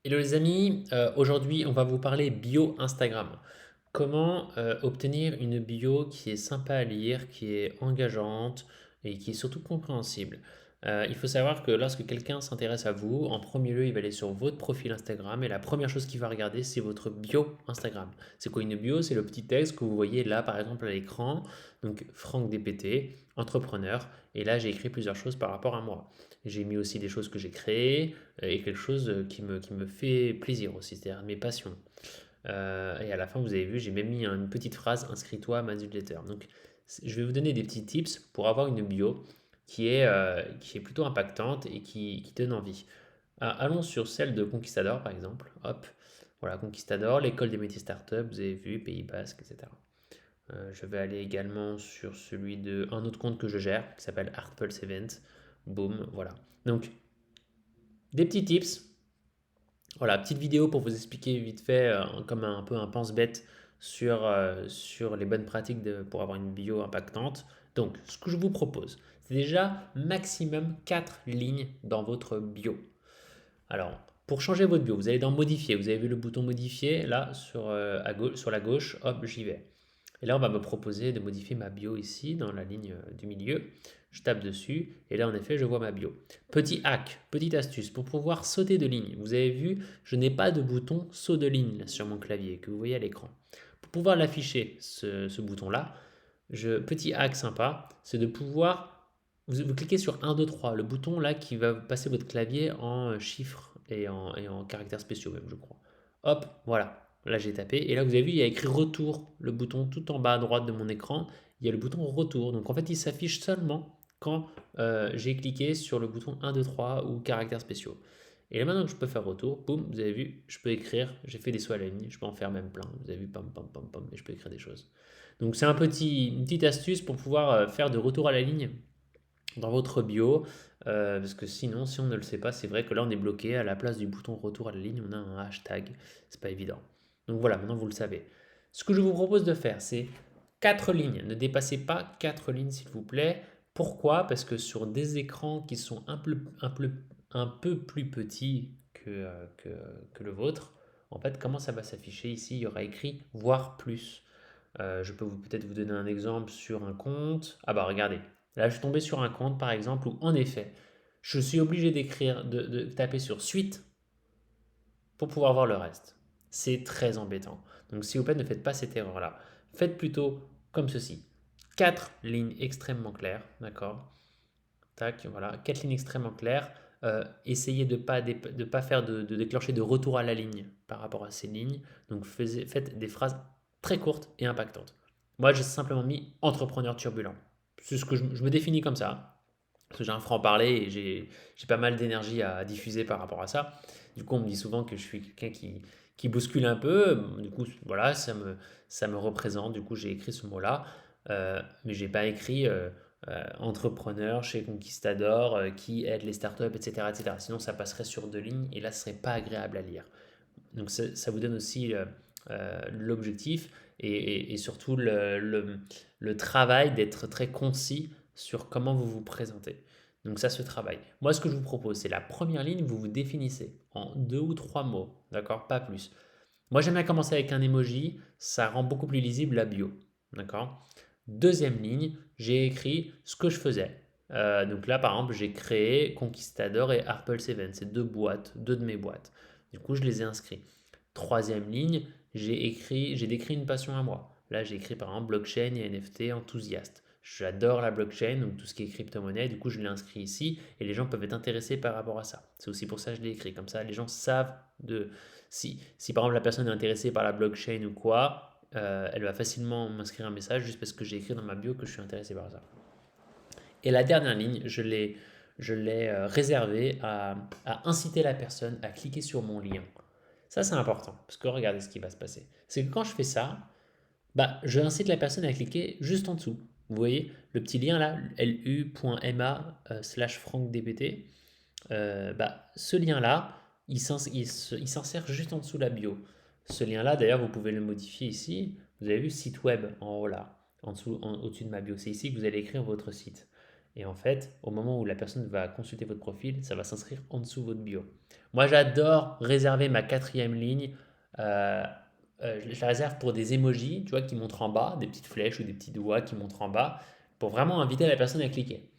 Hello les amis, aujourd'hui on va vous parler bio Instagram. Comment obtenir une bio qui est sympa à lire, qui est engageante et qui est surtout compréhensible. Il faut savoir que lorsque quelqu'un s'intéresse à vous, en premier lieu il va aller sur votre profil Instagram et la première chose qu'il va regarder c'est votre bio Instagram. C'est quoi une bio? C'est le petit texte que vous voyez là par exemple à l'écran. Donc Franck DPT, entrepreneur, et là j'ai écrit plusieurs choses par rapport à moi. J'ai mis aussi des choses que j'ai créées, et quelque chose qui me fait plaisir aussi, c'est-à-dire mes passions. Et à la fin, vous avez vu, j'ai même mis une petite phrase, inscris-toi à ma newsletter. Donc, je vais vous donner des petits tips pour avoir une bio qui est plutôt impactante et qui donne envie. Allons sur celle de Conquistador, par exemple. Hop, voilà, Conquistador, l'école des métiers startup, vous avez vu, Pays Basque, etc. Je vais aller également sur celui de un autre compte que je gère, qui s'appelle Artpulse Event. Boom, voilà. Donc, des petits tips. Voilà, petite vidéo pour vous expliquer vite fait, comme un peu un pense-bête sur les bonnes pratiques pour avoir une bio impactante. Donc, ce que je vous propose, c'est déjà maximum 4 lignes dans votre bio. Alors, pour changer votre bio, vous allez dans modifier. Vous avez vu le bouton modifier là à gauche, sur la gauche, hop, j'y vais. Et là, on va me proposer de modifier ma bio ici, dans la ligne du milieu. Je tape dessus, et là, en effet, je vois ma bio. Petit hack, petite astuce, pour pouvoir sauter de ligne. Vous avez vu, je n'ai pas de bouton saut de ligne là, sur mon clavier, que vous voyez à l'écran. Pour pouvoir l'afficher, ce bouton-là, petit hack sympa, c'est de pouvoir, vous cliquez sur 1, 2, 3, le bouton là qui va passer votre clavier en chiffres et en caractères spéciaux même, je crois. Hop, voilà. Là, j'ai tapé et là, vous avez vu, il y a écrit retour, le bouton tout en bas à droite de mon écran. Il y a le bouton retour. Donc, en fait, il s'affiche seulement quand j'ai cliqué sur le bouton 1, 2, 3 ou caractères spéciaux. Et là, maintenant que je peux faire retour, boum, vous avez vu, je peux écrire. J'ai fait des sauts à la ligne, je peux en faire même plein. Vous avez vu, pam, pam, pam, pam, et je peux écrire des choses. Donc, c'est une petite astuce pour pouvoir faire de retour à la ligne dans votre bio, parce que sinon, si on ne le sait pas, c'est vrai que là, on est bloqué. À la place du bouton retour à la ligne, on a un hashtag. C'est pas évident. Donc voilà, maintenant vous le savez. Ce que je vous propose de faire, c'est 4 lignes. Ne dépassez pas 4 lignes, s'il vous plaît. Pourquoi? Parce que sur des écrans qui sont un peu plus petits que le vôtre, en fait, comment ça va s'afficher ici? Il y aura écrit voir plus. Je peux peut-être vous donner un exemple sur un compte. Ah bah regardez, là je suis tombé sur un compte par exemple où en effet, je suis obligé d'écrire, de taper sur suite pour pouvoir voir le reste. C'est très embêtant. Donc s'il vous plaît, ne faites pas cette erreur-là. Faites plutôt comme ceci. 4 lignes extrêmement claires, d'accord? Tac, voilà, 4 lignes extrêmement claires. Essayez de ne pas faire de déclencher de retour à la ligne par rapport à ces lignes. Donc faites des phrases très courtes et impactantes. Moi, j'ai simplement mis entrepreneur turbulent. C'est ce que je me définis comme ça. Parce que j'ai un franc-parler et j'ai pas mal d'énergie à diffuser par rapport à ça. Du coup, on me dit souvent que je suis quelqu'un qui bouscule un peu. Du coup, voilà, ça me représente. Du coup, j'ai écrit ce mot-là. Mais j'ai pas écrit entrepreneur chez Conquistador qui aide les startups, etc., etc. Sinon, ça passerait sur 2 lignes et là, ce serait pas agréable à lire. Donc, ça vous donne aussi l'objectif et surtout le travail d'être très concis sur comment vous vous présentez. Donc ça se travaille. Moi, ce que je vous propose, c'est la première ligne, vous vous définissez en 2 ou 3 mots, d'accord? Pas plus. Moi, j'aime bien commencer avec un emoji, ça rend beaucoup plus lisible la bio, d'accord? Deuxième ligne, j'ai écrit ce que je faisais. Donc là, par exemple, j'ai créé Conquistador et Apple Seven, c'est 2 boîtes, 2 de mes boîtes. Du coup, je les ai inscrits. Troisième ligne, j'ai décrit une passion à moi. Là, j'ai écrit par exemple blockchain et NFT enthousiaste. J'adore la blockchain, donc tout ce qui est crypto-monnaie. Du coup, je l'ai inscrit ici et les gens peuvent être intéressés par rapport à ça. C'est aussi pour ça que je l'ai écrit. Comme ça, les gens savent si par exemple la personne est intéressée par la blockchain ou quoi, elle va facilement m'inscrire un message juste parce que j'ai écrit dans ma bio que je suis intéressé par ça. Et la dernière ligne, je l'ai réservée à inciter la personne à cliquer sur mon lien. Ça, c'est important, parce que regardez ce qui va se passer. C'est que quand je fais ça, bah, je incite la personne à cliquer juste en dessous. Vous voyez, le petit lien là, lu.ma/francdpt, bah, ce lien-là, il s'insère juste en dessous de la bio. Ce lien-là, d'ailleurs, vous pouvez le modifier ici. Vous avez vu site web en haut là, en dessous, au-dessus de ma bio. C'est ici que vous allez écrire votre site. Et en fait, au moment où la personne va consulter votre profil, ça va s'inscrire en dessous de votre bio. Moi, j'adore réserver ma quatrième ligne. euh, je la réserve pour des emojis, tu vois, qui montrent en bas, des petites flèches ou des petits doigts qui montrent en bas, pour vraiment inviter la personne à cliquer.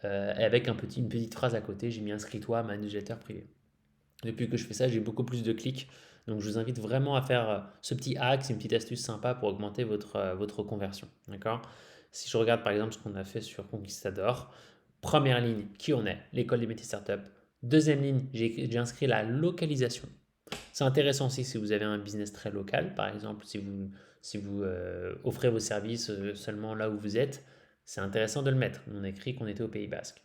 Et avec une petite phrase à côté, j'ai mis inscris-toi à ma newsletter privée. Depuis que je fais ça, j'ai beaucoup plus de clics. Donc, je vous invite vraiment à faire ce petit hack, c'est une petite astuce sympa pour augmenter votre conversion. D'accord? Si je regarde par exemple ce qu'on a fait sur Conquistador, première ligne, qui on est, l'école des métiers startup. Deuxième ligne, j'ai inscrit la localisation. C'est intéressant aussi si vous avez un business très local, par exemple, si vous offrez vos services seulement là où vous êtes, c'est intéressant de le mettre. On a écrit qu'on était au Pays Basque.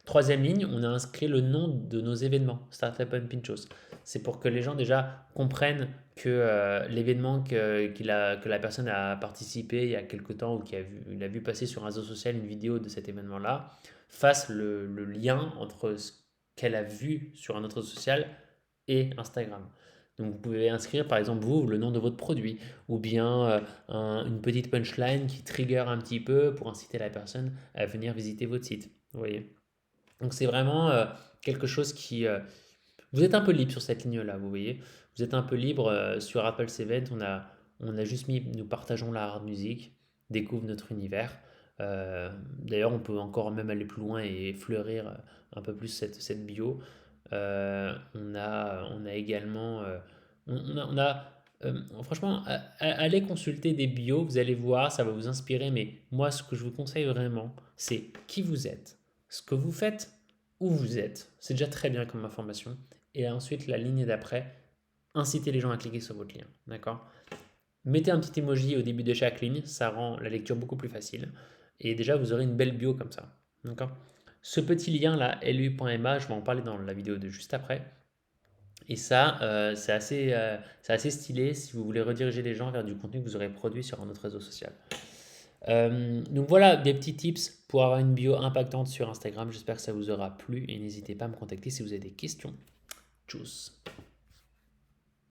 Troisième ligne, on a inscrit le nom de nos événements, Startup and Pinchos. C'est pour que les gens déjà comprennent que l'événement que la personne a participé il y a quelque temps ou il a vu passer sur un réseau social une vidéo de cet événement-là, fasse le lien entre ce qu'elle a vu sur un autre réseau social et Instagram. Donc vous pouvez inscrire par exemple vous le nom de votre produit ou bien une petite punchline qui trigger un petit peu pour inciter la personne à venir visiter votre site. Vous voyez? Donc c'est vraiment quelque chose qui... vous êtes un peu libre sur cette ligne-là, vous voyez. Vous êtes un peu libre sur Apple Event. On a juste mis nous partageons la hard music, découvre notre univers. D'ailleurs, on peut encore même aller plus loin et fleurir un peu plus cette bio. On a également... franchement, allez consulter des bios, vous allez voir, ça va vous inspirer. Mais moi, ce que je vous conseille vraiment, c'est qui vous êtes, ce que vous faites, où vous êtes. C'est déjà très bien comme information. Et ensuite, la ligne d'après, incitez les gens à cliquer sur votre lien. D'accord? Mettez un petit emoji au début de chaque ligne, ça rend la lecture beaucoup plus facile. Et déjà, vous aurez une belle bio comme ça. D'accord? Ce petit lien là, lu.ma, je vais en parler dans la vidéo de juste après. Et ça, c'est assez stylé si vous voulez rediriger les gens vers du contenu que vous aurez produit sur un autre réseau social. Donc voilà des petits tips pour avoir une bio impactante sur Instagram. J'espère que ça vous aura plu et n'hésitez pas à me contacter si vous avez des questions. Tchuss.